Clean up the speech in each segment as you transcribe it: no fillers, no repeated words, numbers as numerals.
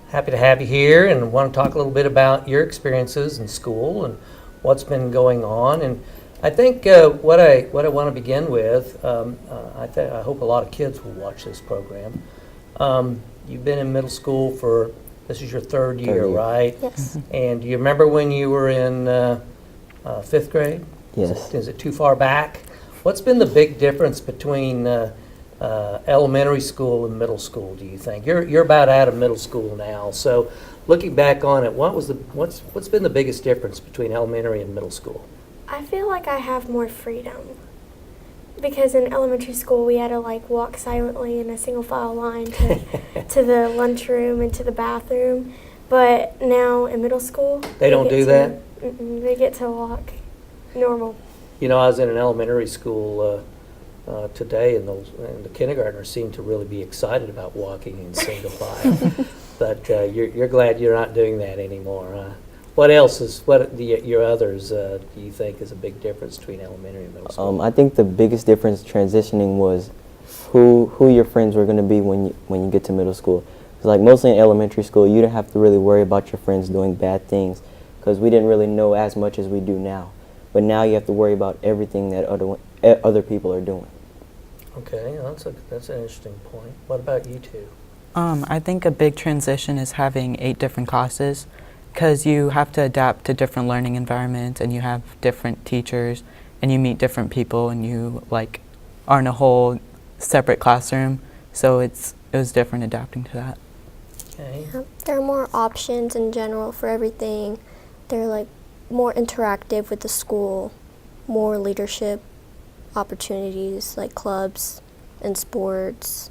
Happy to have you here and want to talk a little bit about your experiences in school and what's been going on. And I think what I want to begin with, I hope a lot of kids will watch this program. You've been in middle school for, this is your third year, right? Yes. And do you remember when you were in fifth grade? Yes. Is it too far back? What's been the big difference between elementary school and middle school, do you think? You're about out of middle school now, so looking back on it, what's been the biggest difference between elementary and middle school? I feel like I have more freedom because in elementary school we had to like walk silently in a single file line to the lunchroom and to the bathroom, but now in middle school They don't do that? They get to walk normal. You know, I was in an elementary school today, and the kindergartners seem to really be excited about walking in single file. But you're glad you're not doing that anymore, huh? What else your others do you think is a big difference between elementary and middle school? I think the biggest difference transitioning was who your friends were going to be when you get to middle school. Because like mostly in elementary school, you didn't have to really worry about your friends doing bad things because we didn't really know as much as we do now. But now you have to worry about everything that other people are doing. Okay, that's an interesting point. What about you two? I think a big transition is having 8 different classes because you have to adapt to different learning environments and you have different teachers and you meet different people and you like are in a whole separate classroom. So it was different adapting to that. Okay. There are more options in general for everything. They're like more interactive with the school, more leadership opportunities like clubs and sports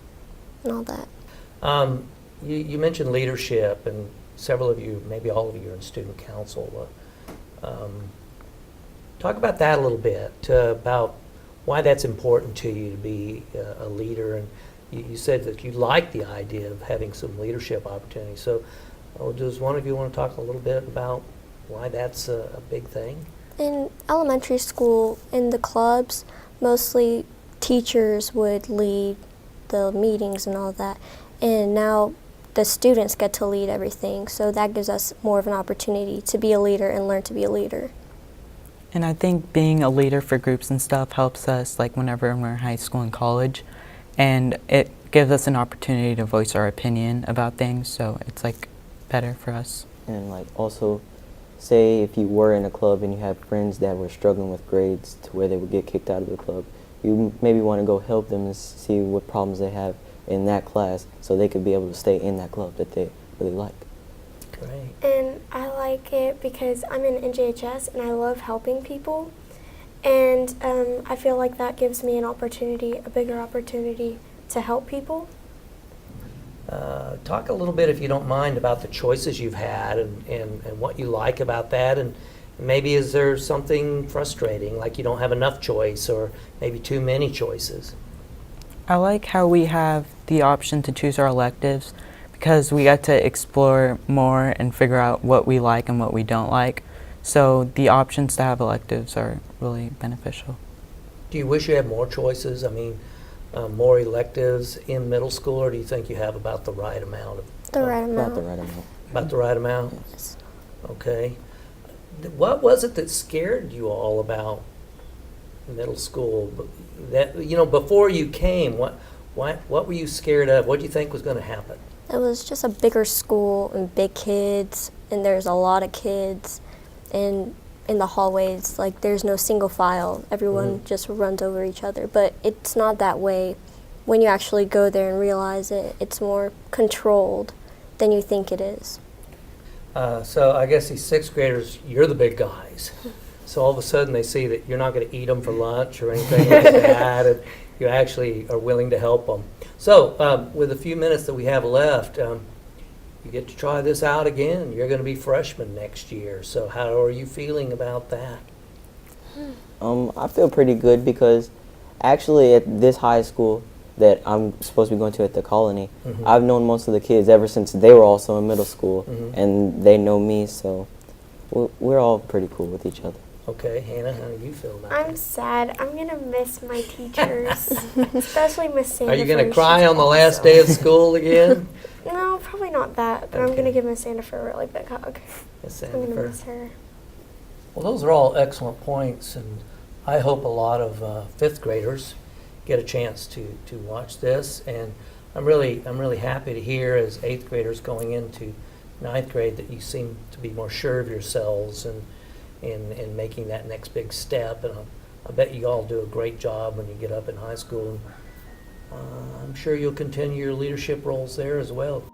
and all that. You mentioned leadership, and several of you, maybe all of you, are in student council. Talk about that a little bit, about why that's important to you to be a leader. And you said that you like the idea of having some leadership opportunities. So does one of you want to talk a little bit about why that's a big thing? In elementary school, in the clubs, mostly teachers would lead the meetings and all that. And now the students get to lead everything. So that gives us more of an opportunity to be a leader and learn to be a leader. And I think being a leader for groups and stuff helps us like whenever we're in high school and college. And it gives us an opportunity to voice our opinion about things. So it's like better for us. And like also, say if you were in a club and you had friends that were struggling with grades to where they would get kicked out of the club, you maybe want to go help them and see what problems they have in that class so they could be able to stay in that club that they really like. Great. And I like it because I'm in NJHS and I love helping people. And I feel like that gives me an opportunity, a bigger opportunity to help people. Talk a little bit, if you don't mind, about the choices you've had and what you like about that. And maybe is there something frustrating, like you don't have enough choice or maybe too many choices? I like how we have the option to choose our electives because we get to explore more and figure out what we like and what we don't like. So the options to have electives are really beneficial. Do you wish you had more choices? I mean, more electives in middle school, or do you think you have about the right amount of? The right amount. About the right amount. About the right amount? Yes. Okay. What was it that scared you all about middle school? That, you know, before you came, what were you scared of? What do you think was going to happen? It was just a bigger school and big kids, and there's a lot of kids, and in the hallways, like there's no single file. Everyone just runs over each other, but it's not that way. When you actually go there and realize it, it's more controlled than you think it is. So I guess these sixth graders, you're the big guys. So all of a sudden they see that you're not going to eat them for lunch or anything like that, and you actually are willing to help them. So with the few minutes that we have left, you get to try this out again. You're going to be freshmen next year. So how are you feeling about that? I feel pretty good because actually at this high school that I'm supposed to be going to at the Colony, I've known most of the kids ever since they were also in middle school, and they know me, so we're all pretty cool with each other. Okay, Hannah, how do you feel about I'm that? sad. I'm gonna miss my teachers, especially Miss Sandifer. Are you going to She's cry on the last awesome. day of school again? No, probably not that, but I'm Okay. gonna give Miss Sandifer a really big hug. Miss I'm gonna Sandifer. miss her. Well, those are all excellent points, and I hope a lot of fifth graders get a chance to watch this. And I'm really happy to hear as eighth graders going into ninth grade that you seem to be more sure of yourselves and in making that next big step. And I bet you all do a great job when you get up in high school. And I'm sure you'll continue your leadership roles there as well.